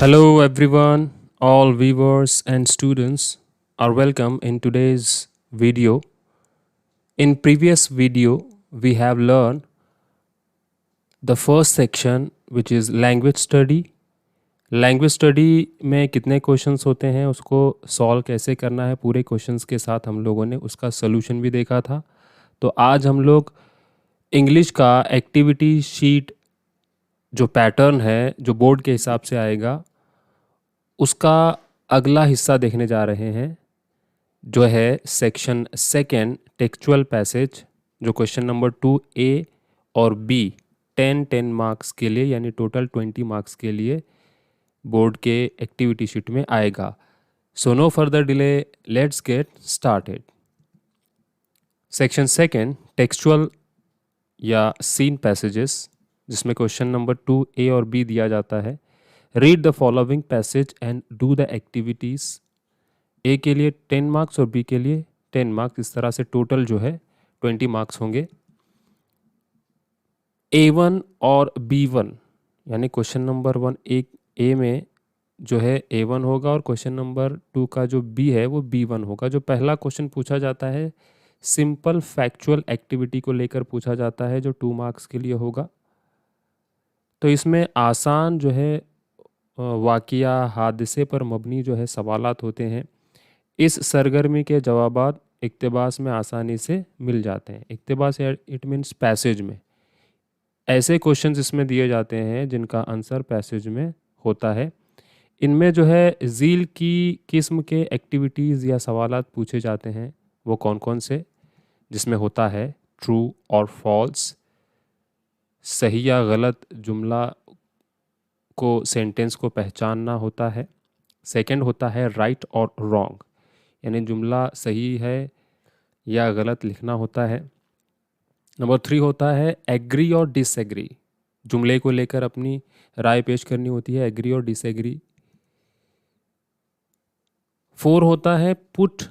Hello, everyone. All viewers and students are welcome in today's video. In previous video, we have learned the first section, which is language study. Language study में कितने questions होते हैं, उसको solve कैसे करना है, पूरे questions के साथ हम लोगों ने उसका सोल्यूशन भी देखा था। तो आज हम लोग इंग्लिश का एक्टिविटी शीट जो पैटर्न है, जो बोर्ड के हिसाब से आएगा, उसका अगला हिस्सा देखने जा रहे हैं, जो है सेक्शन सेकेंड टेक्चुअल पैसेज, जो क्वेश्चन नंबर 2A और B 10 मार्क्स के लिए, यानी टोटल 20 मार्क्स के लिए बोर्ड के एक्टिविटी शीट में आएगा। So no further delay, let's get started. Section second textual या सीन पैसेजेस, जिसमें क्वेश्चन नंबर 2A और B दिया जाता है। Read the following passage and do the activities. A के लिए 10 मार्क्स और बी के लिए 10 मार्क्स, इस तरह से टोटल जो है 20 मार्क्स होंगे। A1 और B1, यानी क्वेश्चन नंबर 1 ए में जो है A1 होगा और क्वेश्चन नंबर 2 का जो B है वो B1 होगा। जो पहला क्वेश्चन पूछा जाता है सिंपल फैक्चुअल एक्टिविटी को लेकर पूछा जाता है, जो 2 मार्क्स के लिए होगा। तो इसमें आसान जो है वाक़या हादसे पर मबनी जो है सवालात होते हैं। इस सरगर्मी के जवाबात इक्तबास में आसानी से मिल जाते हैं। इक्तबास इट मीन्स पैसेज में ऐसे क्वेश्चंस इसमें दिए जाते हैं जिनका आंसर पैसेज में होता है। इनमें जो है ज़ील की किस्म के एक्टिविटीज़ या सवालात पूछे जाते हैं, वो कौन कौन से, जिसमें होता है ट्रू और फॉल्स, सही या गलत जुमला को, सेंटेंस को पहचानना होता है। सेकंड होता है राइट और रॉन्ग, यानी जुमला सही है या गलत लिखना होता है। नंबर 3 होता है एग्री और डिसएग्री, जुमले को लेकर अपनी राय पेश करनी होती है, एग्री और डिसएग्री। 4 होता है पुट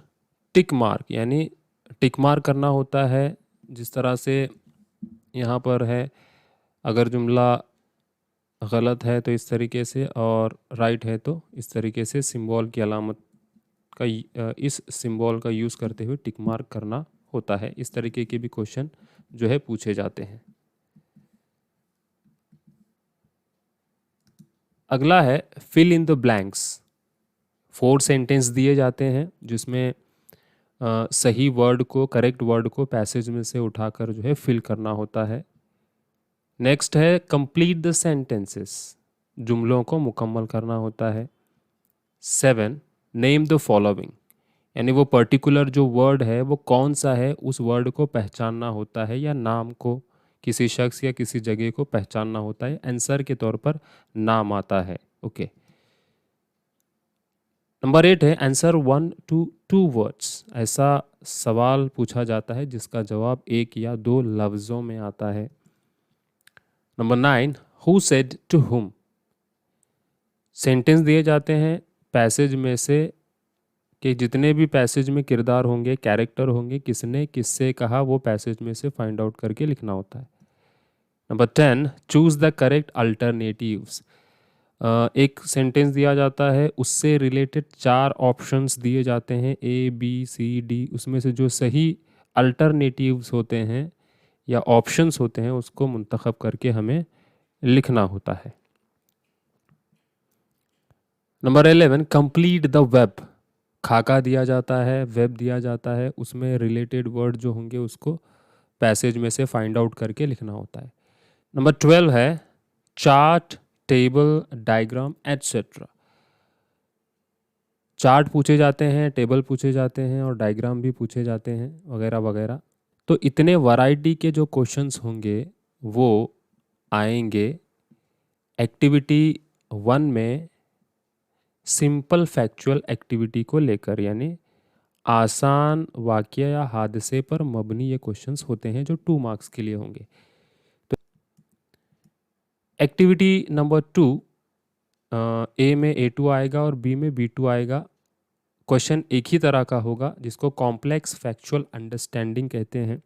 टिक मार्क, यानी टिक मार्क करना होता है, जिस तरह से यहाँ पर है, अगर जुमला गलत है तो इस तरीके से और राइट है तो इस तरीके से सिंबल की अलामत का इस सिंबल का यूज़ करते हुए टिक मार्क करना होता है। इस तरीके के भी क्वेश्चन जो है पूछे जाते हैं। अगला है fill in the blanks. 4 sentence दिए जाते हैं जिसमें सही वर्ड को, करेक्ट वर्ड को पैसेज में से उठाकर जो है फिल करना होता है। नेक्स्ट है कंप्लीट द सेंटेंसेस, जुमलों को मुकम्मल करना होता है। 7 नेम द फॉलोइंग, यानी वो पर्टिकुलर जो वर्ड है वो कौन सा है, उस वर्ड को पहचानना होता है, या नाम को, किसी शख्स या किसी जगह को पहचानना होता है। आंसर के तौर पर नाम आता है। ओके। नंबर 8 है आंसर 1 to 2 वर्ड्स, ऐसा सवाल पूछा जाता है जिसका जवाब एक या दो लफ्ज़ों में आता है। Number 9 who said to whom, sentence दिए जाते हैं पैसेज में से कि जितने भी पैसेज में किरदार होंगे, कैरेक्टर होंगे, किसने किससे कहा, वो पैसेज में से फाइंड आउट करके लिखना होता है। Number 10 choose the correct alternatives, एक सेंटेंस दिया जाता है, उससे रिलेटेड 4 ऑप्शंस दिए जाते हैं A B C D, उसमें से जो सही अल्टरनेटिव्स होते हैं या ऑप्शंस होते हैं उसको मुंतखब करके हमें लिखना होता है। नंबर 11 कंप्लीट द वेब, खाका दिया जाता है, वेब दिया जाता है, उसमें रिलेटेड वर्ड जो होंगे उसको पैसेज में से फाइंड आउट करके लिखना होता है। नंबर 12 है chart, table, diagram etcetera, chart पूछे जाते हैं, टेबल पूछे जाते हैं और डायग्राम भी पूछे जाते हैं, वगैरह वगैरह। तो इतने वैरायटी के जो क्वेश्चंस होंगे वो आएंगे एक्टिविटी 1 में सिंपल फैक्चुअल एक्टिविटी को लेकर, यानी आसान वाक़या या हादसे पर मबनी ये क्वेश्चंस होते हैं जो 2 मार्क्स के लिए होंगे। तो एक्टिविटी नंबर 2 ए में A2 आएगा और बी में B2 आएगा। क्वेश्चन एक ही तरह का होगा जिसको कॉम्प्लेक्स फैक्चुअल अंडरस्टैंडिंग कहते हैं।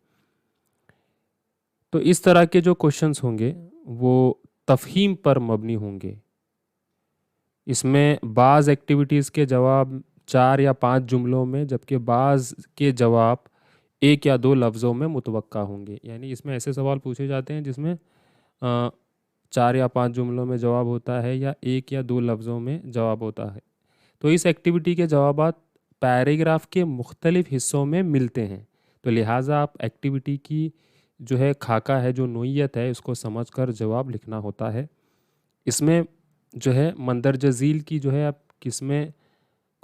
तो इस तरह के जो क्वेश्चंस होंगे वो तफहीम पर मबनी होंगे, इसमें बाज़ एक्टिविटीज़ के जवाब 4 या 5 जुमलों में, जबकि बाज़ के जवाब 1 या 2 लफ्ज़ों में मुतवक्का होंगे। यानी इसमें ऐसे सवाल पूछे जाते हैं जिसमें 4 या 5 जुमलों में जवाब होता है या 1 या 2 लफ्ज़ों में जवाब होता है। तो इस एक्टिविटी के जवाबात पैराग्राफ के मुख्तलिफ हिस्सों में मिलते हैं। तो लिहाजा आप एक्टिविटी की जो है खाका है, जो नोयत है, उसको समझकर जवाब लिखना होता है। इसमें जो है मंदरजा झील की जो है आप किस्में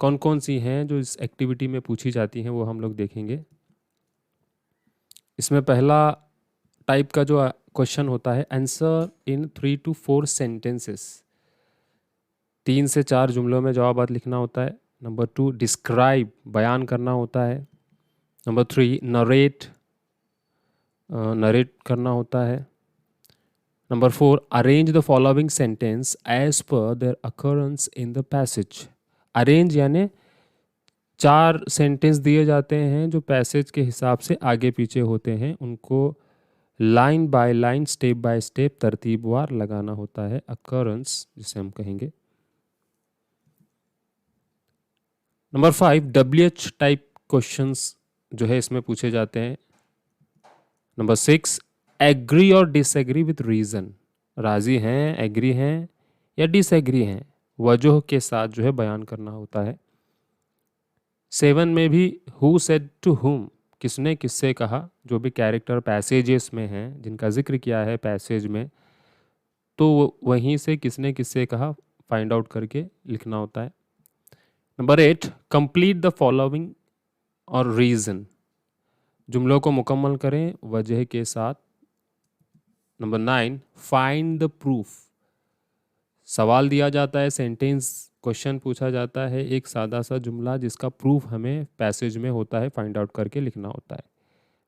कौन कौन सी हैं जो इस एक्टिविटी में पूछी जाती हैं वो हम लोग देखेंगे। इसमें पहला टाइप का जो क्वेश्चन होता है, आंसर इन 3 to 4 सेंटेंसेस, 3 से 4 जुमलों में जवाबात लिखना होता है। नंबर 2, डिस्क्राइब, बयान करना होता है। नंबर 3, नरेट, नरेट करना होता है। Number 4, arrange the following sentence as per their occurrence in the passage. Arrange यानी 4 सेंटेंस दिए जाते हैं जो पैसेज के हिसाब से आगे पीछे होते हैं, उनको line by line, step by step, तरतीबवार लगाना होता है, अकरेंस जिसे हम कहेंगे। नंबर 5, WH टाइप क्वेश्चंस जो है इसमें पूछे जाते हैं। नंबर 6, एग्री और डिसएग्री विथ रीज़न, राज़ी हैं, एग्री हैं या डिसएग्री हैं, वजह के साथ जो है बयान करना होता है। 7 में भी हु सेड टू हुम, किसने किससे कहा, जो भी कैरेक्टर पैसेजेस में हैं जिनका जिक्र किया है पैसेज में, तो वहीं से किसने किससे कहा फाइंड आउट करके लिखना होता है। नंबर 8, कंप्लीट द फॉलोइंग और रीज़न, जुमलों को मुकम्मल करें वजह के साथ। नंबर 9, फाइंड द प्रूफ, सवाल दिया जाता है, सेंटेंस क्वेश्चन पूछा जाता है, एक सादा सा जुमला जिसका प्रूफ हमें पैसेज में होता है, फाइंड आउट करके लिखना होता है।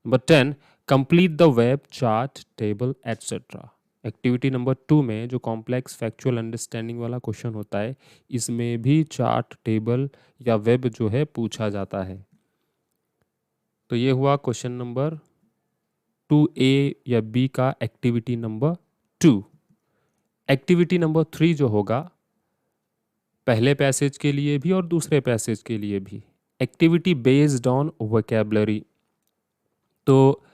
Number 10, complete the web, chart, table etcetera. Activity number 2 में जो कॉम्प्लेक्स फैक्चुअल अंडरस्टैंडिंग वाला क्वेश्चन होता है, इसमें भी चार्ट, टेबल या वेब जो है पूछा जाता है। तो ये हुआ क्वेश्चन नंबर 2A या B का एक्टिविटी नंबर 2। एक्टिविटी नंबर 3 जो होगा, पहले पैसेज के लिए भी और दूसरे पैसेज के लिए भी, एक्टिविटी बेस्ड ऑन वोकैबुलरी। तो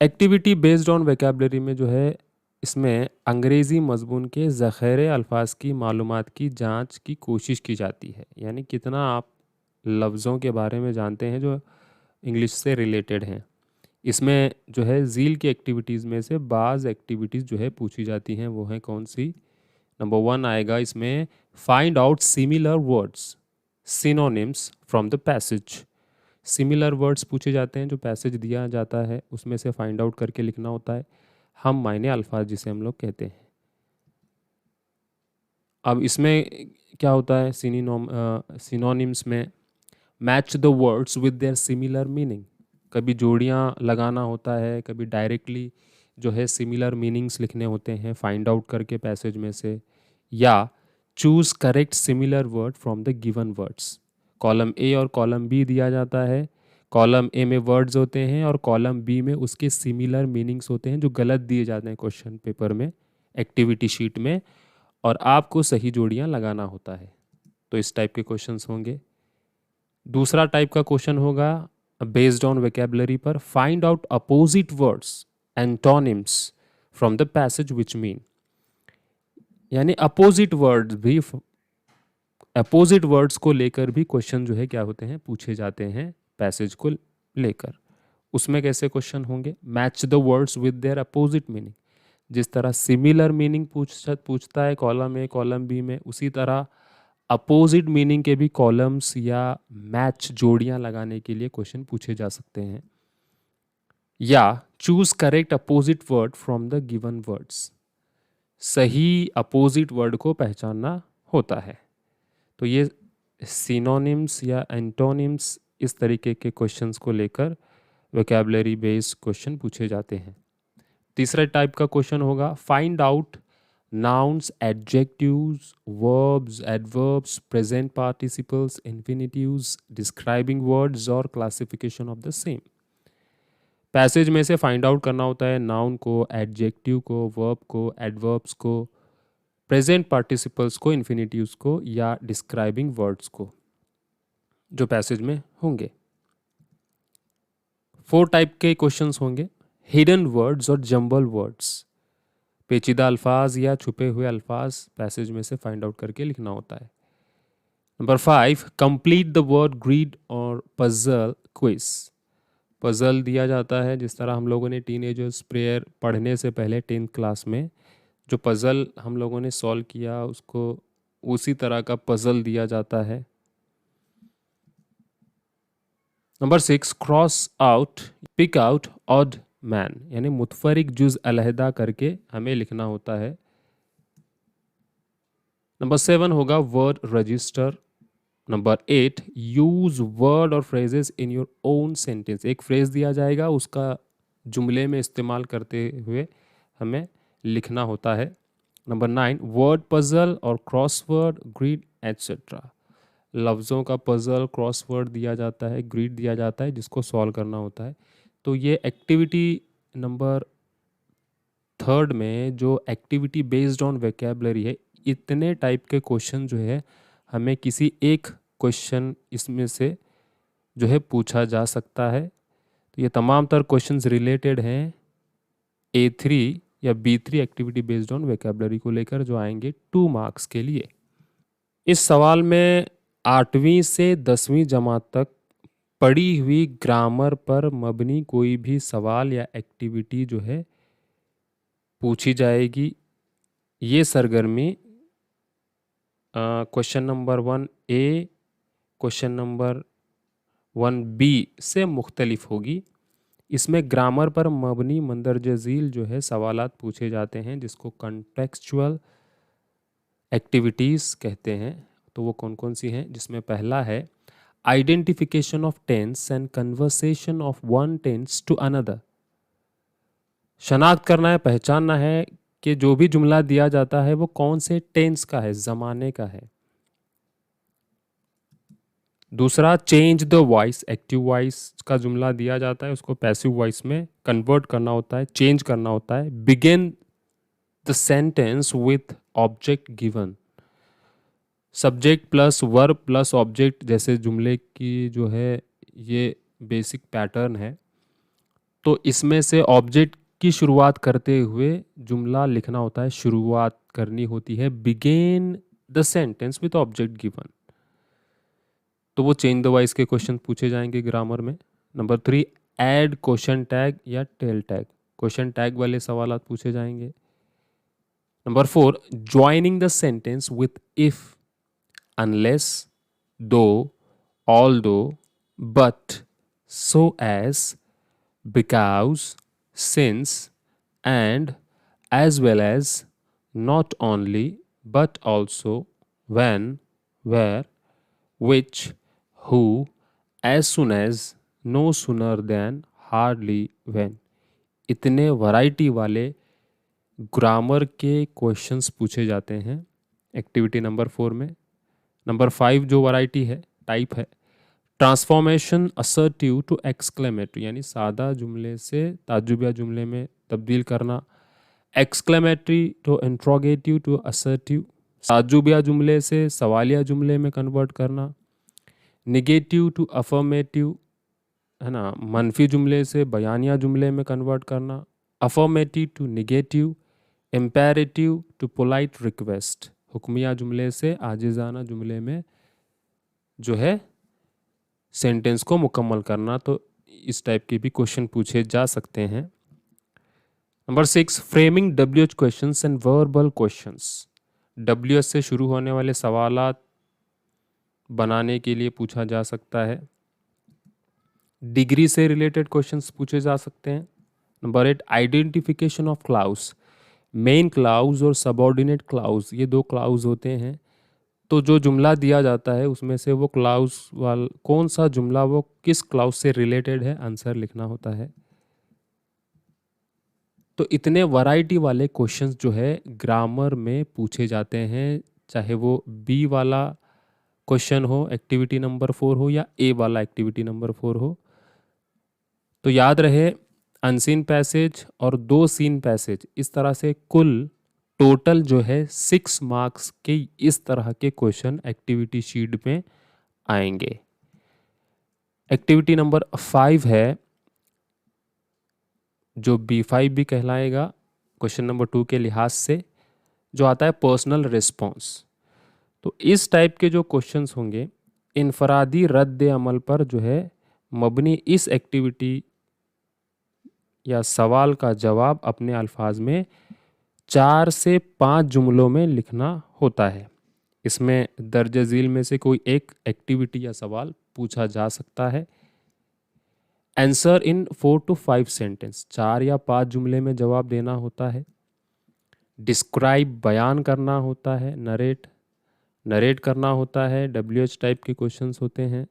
एक्टिविटी बेस्ड ऑन वोकैबुलरी में जो है, इसमें अंग्रेज़ी मज़मून के ज़ख़ीरे अल्फाज की मालूमात की जांच की कोशिश की जाती है। यानी कितना आप लफ्ज़ों के बारे में जानते हैं जो इंग्लिश से रिलेटेड हैं। इसमें जो है झील की एक्टिविटीज़ में से बाज़ एक्टिविटीज़ जो है पूछी जाती हैं, वो हैं कौन सी। नंबर 1 आएगा इसमें, find out similar words, synonyms from the passage. Similar words पूछे जाते हैं, जो पैसेज दिया जाता है उसमें से फाइंड आउट करके लिखना होता है, हम मायने अल्फाज जिसे हम लोग कहते हैं। अब इसमें क्या होता है, सिनोनिम्स में match the words with their similar meaning, कभी जोड़ियाँ लगाना होता है, कभी डायरेक्टली जो है सिमिलर मीनिंग्स लिखने होते हैं फाइंड आउट करके पैसेज में से, या choose correct similar word from the given words. Column A और कॉलम बी दिया जाता है, कॉलम ए में वर्ड्स होते हैं और कॉलम बी में उसके सिमिलर मीनिंग्स होते हैं जो गलत दिए जाते हैं क्वेश्चन पेपर में, एक्टिविटी शीट में, और आपको सही जोड़ियाँ लगाना होता है। तो इस टाइप के क्वेश्चंस होंगे। दूसरा टाइप का क्वेश्चन होगा बेस्ड ऑन वोकैबुलरी पर, find out opposite words, antonyms from the passage which mean. यानी अपोजिट वर्ड्स भी, अपोजिट वर्ड्स को लेकर भी क्वेश्चन जो है क्या होते हैं, पूछे जाते हैं पैसेज को लेकर। उसमें कैसे क्वेश्चन होंगे, match the words with their opposite meaning, जिस तरह सिमिलर मीनिंग पूछता है कॉलम ए कॉलम बी में, उसी तरह अपोजिट मीनिंग के भी कॉलम्स या मैच जोड़ियां लगाने के लिए क्वेश्चन पूछे जा सकते हैं। या choose correct opposite word from the given words, सही अपोजिट वर्ड को पहचानना होता है। तो ये सिनोनिम्स या एंटोनिम्स, इस तरीके के क्वेश्चंस को लेकर वोकैबुलरी बेस्ड क्वेश्चन पूछे जाते हैं। तीसरा टाइप का क्वेश्चन होगा, find out nouns, adjectives, verbs, adverbs, present participles, infinitives, describing words और classification of the same. Passage में से फाइंड आउट करना होता है नाउन को, एडजेक्टिव को, वर्ब को, एडवर्ब्स को, प्रेजेंट पार्टिसिपल्स को, इन्फिनिटिव्स को या डिस्क्राइबिंग वर्ड्स को जो पैसेज में होंगे। 4 टाइप के क्वेश्चंस होंगे, हिडन वर्ड्स और जंबल वर्ड्स। पेचीदा अल्फाज या छुपे हुए अल्फाज पैसेज में से फाइंड आउट करके लिखना होता है। Number 5, complete the word grid और पजल क्विज। पजल दिया जाता है, जिस तरह हम लोगों ने टीनेजर्स प्रेयर पढ़ने से पहले 10th क्लास में जो पजल हम लोगों ने सॉल्व किया, उसको उसी तरह का पजल दिया जाता है। Number 6, cross out, pick out odd man, यानी मुतफरिक जुज अलहदा करके हमें लिखना होता है। नंबर 7 होगा word register. Number 8, use word और phrases in your own sentence. एक फ्रेज दिया जाएगा, उसका जुमले में इस्तेमाल करते हुए हमें लिखना होता है। नंबर 9, वर्ड पजल और क्रॉसवर्ड, ग्रीड एटसेट्रा। लफ्ज़ों का पजल, क्रॉसवर्ड दिया जाता है, ग्रीड दिया जाता है, जिसको सॉल्व करना होता है। तो ये एक्टिविटी नंबर 3 में जो एक्टिविटी बेस्ड ऑन वोकैबुलरी है, इतने टाइप के क्वेश्चन जो है हमें किसी एक क्वेश्चन इसमें से जो है पूछा जा सकता है। तो ये तमाम तर क्वेश्चंस रिलेटेड हैं A3 या B3 activity based on vocabulary को लेकर, जो आएंगे 2 मार्क्स के लिए। इस सवाल में 8वीं से 10वीं जमात तक पढ़ी हुई ग्रामर पर मबनी कोई भी सवाल या एक्टिविटी जो है पूछी जाएगी। ये सरगर्मी question number 1A, question number 1B से मुख्तलिफ होगी। इसमें ग्रामर पर मबनी मंदरज झील जो है सवालात पूछे जाते हैं, जिसको कॉन्टेक्सचुअल एक्टिविटीज़ कहते हैं। तो वो कौन कौन सी हैं, जिसमें पहला है identification of tense and conversation of one tense to another. शनाख्त करना है, पहचानना है कि जो भी जुमला दिया जाता है वो कौन से टेंस का है, ज़माने का है। दूसरा, change the voice, active voice का जुमला दिया जाता है, उसको पैसिव वॉइस में कन्वर्ट करना होता है, चेंज करना होता है। Begin the sentence with object given, subject plus verb plus object जैसे जुमले की जो है ये बेसिक पैटर्न है। तो इसमें से ऑब्जेक्ट की शुरुआत करते हुए जुमला लिखना होता है, शुरुआत करनी होती है begin the sentence with object given. तो वो चेंज द वॉइस के क्वेश्चन पूछे जाएंगे ग्रामर में। नंबर 3, ऐड क्वेश्चन टैग या टेल टैग, क्वेश्चन टैग वाले सवाल पूछे जाएंगे। Number 4, joining the sentence with if, unless, though, although, but, so as, because, since, and, as well as, not only, but also, when, where, which, who, as soon as, no sooner than, hardly, when। इतने variety वाले grammar के questions पूछे जाते हैं activity number 4 में। Number 5 जो variety है, type है, ट्रांसफॉर्मेशन असर्टिव टू एक्सक्लेमेटरी, यानी सादा जुमले से ताजुबिया जुमले में तब्दील करना। Exclamatory to interrogative to assertive, ताजुबिया जुमले से सवालिया जुमले में कन्वर्ट करना। निगेटिव टू अफर्मेटिव, है ना, मनफी जुमले से बयानिया जुमले में कन्वर्ट करना। Affirmative to negative, imperative to polite request, हुक्मिया जुमले से आजिज़ाना जुमले में जो है सेंटेंस को मुकम्मल करना। तो इस टाइप के भी क्वेश्चन पूछे जा सकते हैं। Number 6, framing WH questions and verbal questions, WH से शुरू होने वाले सवालात बनाने के लिए पूछा जा सकता है। डिग्री से रिलेटेड क्वेश्चंस पूछे जा सकते हैं। Number 8, identification of clause, main clause और सबऑर्डिनेट क्लाउज, ये 2 क्लाउज होते हैं। तो जो जुमला दिया जाता है उसमें से वो क्लाउज कौन सा जुमला वो किस क्लाउज से रिलेटेड है, आंसर लिखना होता है। तो इतने वैरायटी वाले क्वेश्चंस जो है ग्रामर में पूछे जाते हैं, चाहे वो बी वाला क्वेश्चन हो एक्टिविटी नंबर 4 हो या ए वाला एक्टिविटी नंबर 4 हो। तो याद रहे, अनसीन पैसेज और 2 सीन पैसेज, इस तरह से कुल टोटल जो है 6 मार्क्स के इस तरह के क्वेश्चन एक्टिविटी शीट में आएंगे। एक्टिविटी नंबर 5 है जो B5 भी कहलाएगा क्वेश्चन नंबर 2 के लिहाज से, जो आता है पर्सनल रिस्पॉन्स। तो इस टाइप के जो क्वेश्चंस होंगे, इनफरादी रद्द अमल पर जो है मबनी इस एक्टिविटी या सवाल का जवाब अपने अल्फाज में 4 से 5 जुमलों में लिखना होता है। इसमें दर्ज झील में से कोई एक एक्टिविटी या सवाल पूछा जा सकता है। आंसर इन 4 to 5 सेंटेंस, 4 या 5 जुमले में जवाब देना होता है। डिस्क्राइब बयान करना होता है, नरेट करना होता है, WH टाइप के क्वेश्चंस होते हैं।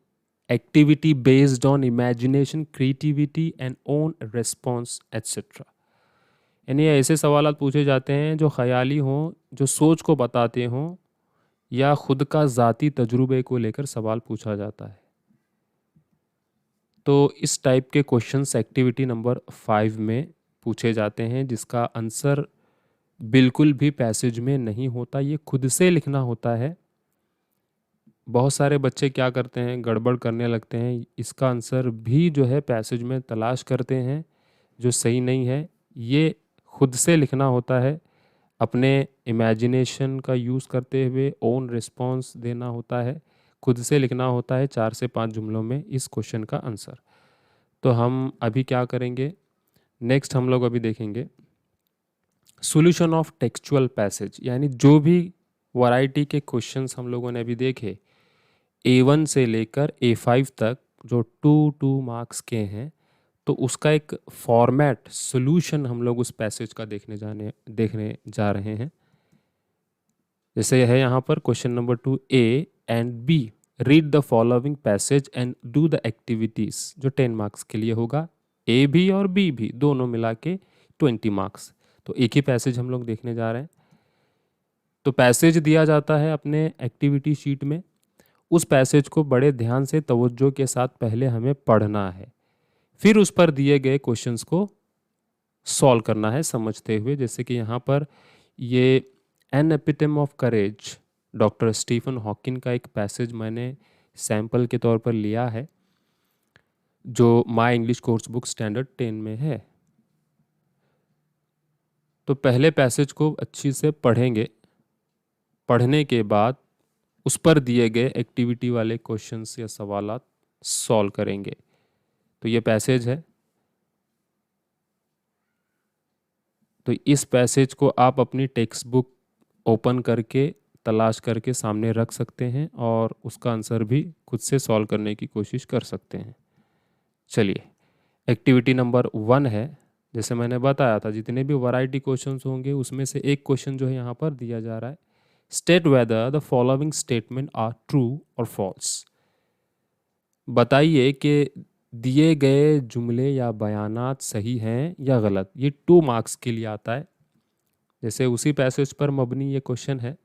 Activity based on imagination, creativity and own response etcetera. यानी ऐसे सवाल पूछे जाते हैं जो ख्याली हों, जो सोच को बताते हों, या खुद का ज़ाती तजुर्बे को लेकर सवाल पूछा जाता है। तो इस टाइप के क्वेश्चंस एक्टिविटी नंबर 5 में पूछे जाते हैं, जिसका आंसर बिल्कुल भी पैसेज में नहीं होता, ये खुद से लिखना होता है। बहुत सारे बच्चे क्या करते हैं, गड़बड़ करने लगते हैं, इसका आंसर भी जो है पैसेज में तलाश करते हैं, जो सही नहीं है। ये खुद से लिखना होता है, अपने इमेजिनेशन का यूज़ करते हुए ओन रिस्पॉन्स देना होता है, खुद से लिखना होता है 4 से 5 जुमलों में इस क्वेश्चन का आंसर। तो हम अभी क्या करेंगे, नेक्स्ट हम लोग अभी देखेंगे सॉल्यूशन ऑफ टेक्सचुअल पैसेज, यानी जो भी वैरायटी के क्वेश्चंस हम लोगों ने अभी देखे A1 से लेकर A5 तक, जो 2 मार्क्स के हैं, तो उसका एक फॉर्मेट सॉल्यूशन हम लोग उस पैसेज का देखने जा रहे हैं। जैसे है यहाँ पर question number 2 A and B, read the following passage and do the activities, जो 10 मार्क्स के लिए होगा। A भी और B भी दोनों मिला के 20 मार्क्स। तो एक ही पैसेज हम लोग देखने जा रहे हैं। तो पैसेज दिया जाता है अपने एक्टिविटी शीट में, उस पैसेज को बड़े ध्यान से तवज्जो के साथ पहले हमें पढ़ना है, फिर उस पर दिए गए क्वेश्चंस को सॉल्व करना है समझते हुए। जैसे कि यहाँ पर ये an epitome of courage, doctor Stephen Hawking का एक पैसेज मैंने सैंपल के तौर पर लिया है, जो my English course book standard 10 में है। तो पहले पैसेज को अच्छी से पढ़ेंगे, पढ़ने के बाद उस पर दिए गए एक्टिविटी वाले क्वेश्चंस या सवालात सॉल्व करेंगे। तो ये पैसेज है। तो इस पैसेज को आप अपनी टेक्स्ट बुक ओपन करके तलाश करके सामने रख सकते हैं और उसका आंसर भी खुद से सॉल्व करने की कोशिश कर सकते हैं। चलिए, एक्टिविटी नंबर 1 है, जैसे मैंने बताया था जितने भी वैरायटी क्वेश्चंस होंगे उसमें से एक क्वेश्चन जो है यहाँ पर दिया जा रहा है, state whether the following statement are true और फॉल्स। बताइए कि दिए गए जुमले या बयानात सही हैं या गलत। ये 2 मार्क्स के लिए आता है। जैसे उसी पैसेज पर मबनी ये क्वेश्चन है,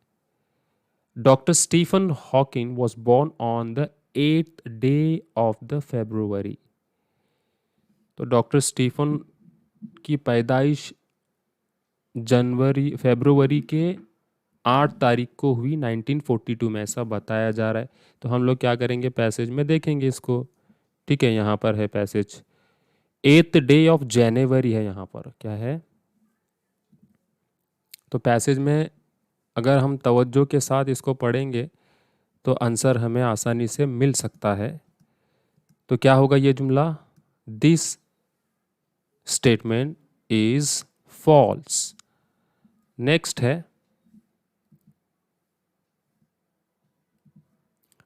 doctor Stephen Hawking was born on the 8th day of the February। तो डॉक्टर स्टीफन की पैदाइश फरवरी के 8 तारीख को हुई 1942 में, ऐसा बताया जा रहा है। तो हम लोग क्या करेंगे, पैसेज में देखेंगे इसको। ठीक है, यहाँ पर है passage 8th day of January है, यहाँ पर क्या है। तो पैसेज में अगर हम तवज्जो के साथ इसको पढ़ेंगे तो आंसर हमें आसानी से मिल सकता है। तो क्या होगा ये जुमला, this statement is false. Next है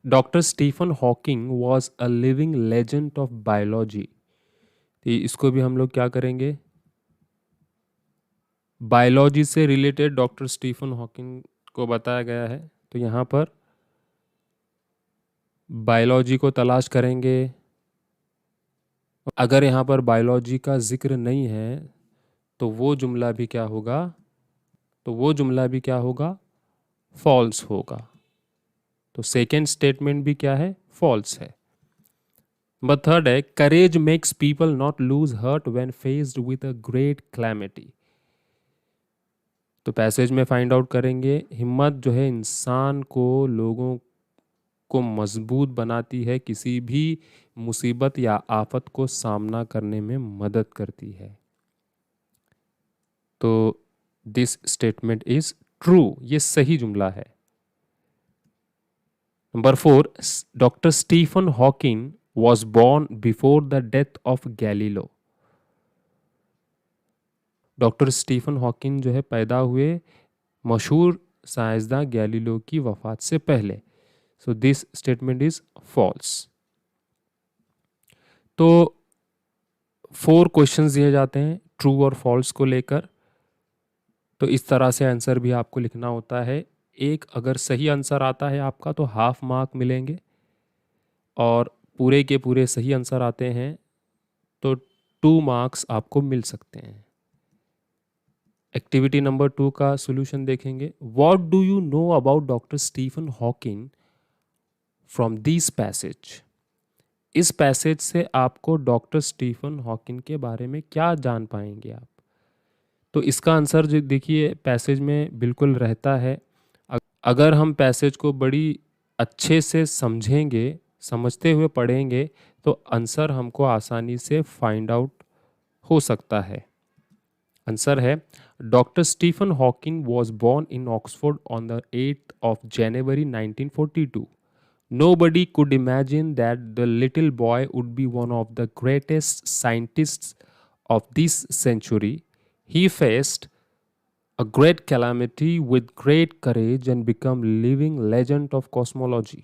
doctor Stephen Hawking was a living legend of biology. इसको भी हम लोग क्या करेंगे, बायोलॉजी से रिलेटेड डॉक्टर स्टीफन हॉकिंग को बताया गया है, तो यहाँ पर बायोलॉजी को तलाश करेंगे। अगर यहाँ पर बायोलॉजी का जिक्र नहीं है तो वो जुमला भी क्या होगा, फॉल्स होगा। तो सेकेंड स्टेटमेंट भी क्या है, फॉल्स है। नंबर 3 है courage makes people not lose heart when faced with a great calamity. तो पैसेज में फाइंड आउट करेंगे हिम्मत जो है इंसान को, लोगों को मजबूत बनाती है, किसी भी मुसीबत या आफत को सामना करने में मदद करती है। तो दिस स्टेटमेंट इज ट्रू, ये सही जुमला है। Number 4, doctor Stephen Hawking was born before the death of Galileo. Doctor Stephen Hawking जो है पैदा हुए मशहूर साइंसदान गैलीलो की वफात से पहले। So this statement is false. तो 4 क्वेश्चंस दिए जाते हैं ट्रू और फॉल्स को लेकर। तो इस तरह से आंसर भी आपको लिखना होता है। एक अगर सही आंसर आता है आपका तो हाफ मार्क मिलेंगे, और पूरे के पूरे सही आंसर आते हैं तो 2 मार्क्स आपको मिल सकते हैं। एक्टिविटी नंबर 2 का सॉल्यूशन देखेंगे। What do you know about doctor Stephen Hawking from this passage. इस पैसेज से आपको डॉक्टर स्टीफन हॉकिंग के बारे में क्या जान पाएंगे आप। तो इसका आंसर जो देखिए पैसेज में बिल्कुल रहता है। अगर हम पैसेज को बड़ी अच्छे से समझेंगे, समझते हुए पढ़ेंगे, तो आंसर हमको आसानी से फाइंड आउट हो सकता है। आंसर है doctor Stephen Hawking was born in Oxford on the 8th of January 1942. Nobody could imagine that the little boy would be one of the greatest scientists of this century. He faced a great calamity with great courage and became a living legend of cosmology.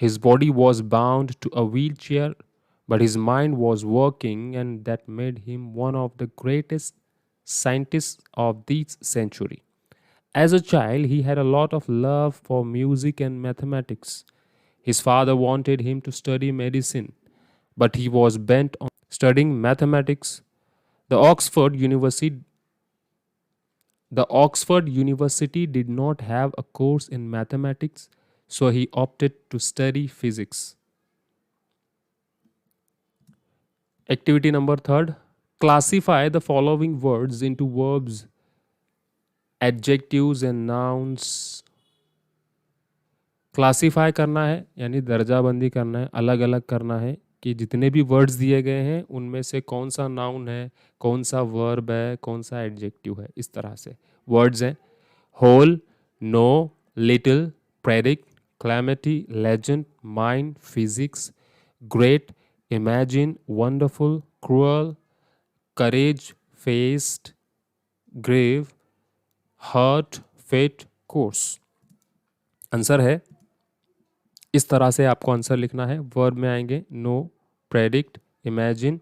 His body was bound to a wheelchair, but his mind was working, and that made him one of the greatest scientists of this century. As a child, he had a lot of love for music and mathematics. His father wanted him to study medicine, but he was bent on studying mathematics. The Oxford University the Oxford University did not have a course in mathematics, so he opted to study physics. Activity number 3, classify the following words into verbs, adjectives and nouns. Classify करना है यानी दर्जाबंदी करना है, अलग अलग करना है कि जितने भी वर्ड्स दिए गए हैं उनमें से कौन सा नाउन है, कौन सा वर्ब है, कौन सा एडजेक्टिव है। इस तरह से वर्ड्स हैं whole, know, little, predict, calamity, legend, mind, physics, great, imagine, wonderful, cruel, courage, faced, grave, heart, fate, course. Answer है इस तरह से आपको आंसर लिखना है। वर्ब में आएंगे know, predict, imagine,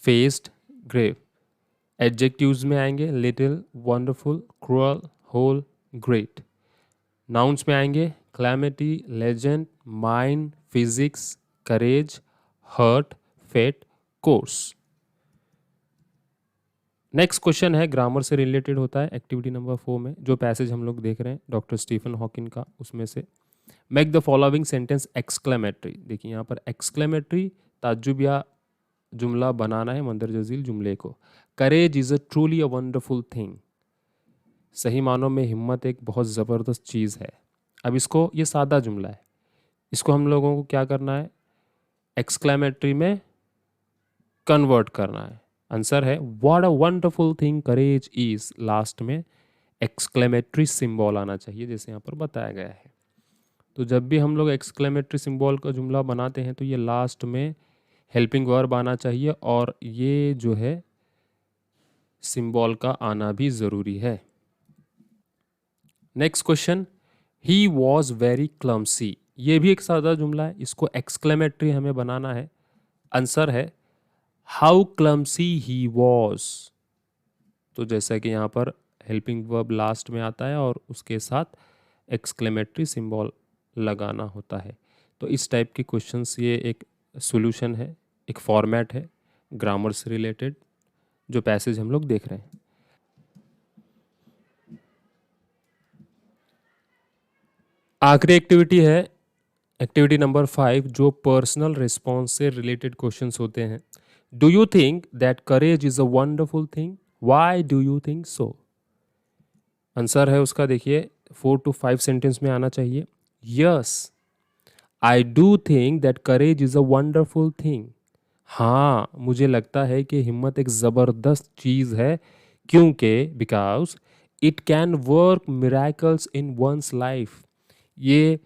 faced, grave. Adjectives में आएंगे little, wonderful, cruel, whole, great. Nouns में आएंगे calamity, legend, mind, physics, courage, heart, fate, course. Next question है ग्रामर से रिलेटेड होता है एक्टिविटी नंबर 4 में। जो पैसेज हम लोग देख रहे हैं डॉक्टर स्टीफन हॉकिंग का, उसमें से make the following sentence exclamatory. देखिए यहाँ पर एक्सक्लेमेटरी ताज्जुब या जुमला बनाना है मंदर जजील जुमले को। करेज is a truly a wonderful thing. सही मानों में हिम्मत एक बहुत ज़बरदस्त चीज़ है। अब इसको, ये सादा जुमला है, इसको हम लोगों को क्या करना है, एक्सक्लेमेटरी में कन्वर्ट करना है। आंसर है what a wonderful thing courage is. Last में एक्सक्लेमेटरी सिंबल आना चाहिए जैसे यहाँ पर बताया गया है। तो जब भी हम लोग एक्सक्लेमेटरी सिंबल का जुमला बनाते हैं तो ये लास्ट में हेल्पिंग वर्ब आना चाहिए, और ये जो है सिंबल का आना भी ज़रूरी है। Next question, he was very clumsy. ये भी एक सादा जुमला है, इसको एक्सक्लेमेटरी हमें बनाना है। आंसर है हाउ क्लमसी ही वॉज। तो जैसा कि यहाँ पर हेल्पिंग वर्ब लास्ट में आता है और उसके साथ एक्सक्लेमेटरी सिंबल लगाना होता है। तो इस टाइप के क्वेश्चंस, ये एक सॉल्यूशन है, एक फॉर्मेट है ग्रामर से रिलेटेड जो पैसेज हम लोग देख रहे हैं। आखिरी एक्टिविटी है एक्टिविटी नंबर 5, जो पर्सनल रिस्पॉन्स से रिलेटेड क्वेश्चंस होते हैं। Do you think that courage is a wonderful thing? Why do you think so? Answer है उसका, देखिए 4 to 5 सेंटेंस में आना चाहिए। Yes, I do think that courage is a wonderful thing. हाँ, मुझे लगता है कि हिम्मत एक ज़बरदस्त चीज़ है, क्योंकि because it can work miracles in one's life. ये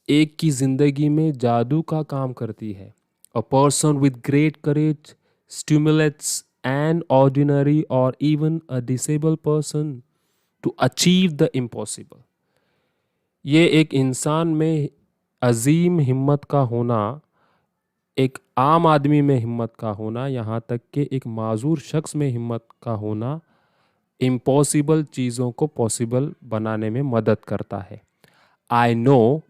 एक की ज़िंदगी में जादू का काम करती है। A person with great courage stimulates an ordinary or even a disable person to achieve the impossible. ये एक इंसान में अजीम हिम्मत का होना, एक आम आदमी में हिम्मत का होना, यहाँ तक कि एक माजूर शख्स में हिम्मत का होना इम्पॉसिबल चीज़ों को पॉसिबल बनाने में मदद करता है। I know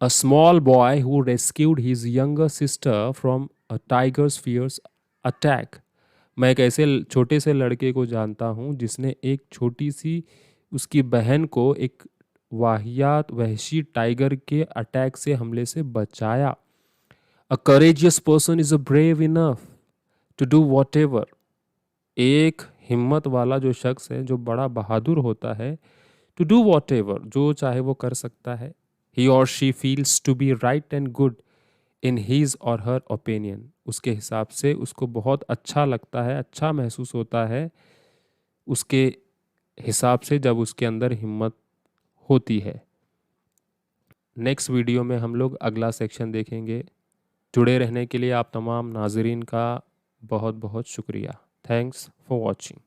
a small boy who rescued his younger sister from a tiger's fierce attack. मैं एक ऐसे छोटे से लड़के को जानता हूँ जिसने एक छोटी सी उसकी बहन को एक वाहियात वहशी टाइगर के अटैक से, हमले से बचाया। A courageous person is a brave enough to do whatever. एक हिम्मत वाला जो शख्स है, जो बड़ा बहादुर होता है, टू डू वॉट एवर, जो चाहे वो कर सकता है। He or she feels to be right and good in his or her opinion. उसके हिसाब से उसको बहुत अच्छा लगता है, अच्छा महसूस होता है उसके हिसाब से, जब उसके अंदर हिम्मत होती है। नेक्स्ट वीडियो में हम लोग अगला सेक्शन देखेंगे। जुड़े रहने के लिए आप तमाम नाजरीन का बहुत बहुत शुक्रिया। Thanks for watching.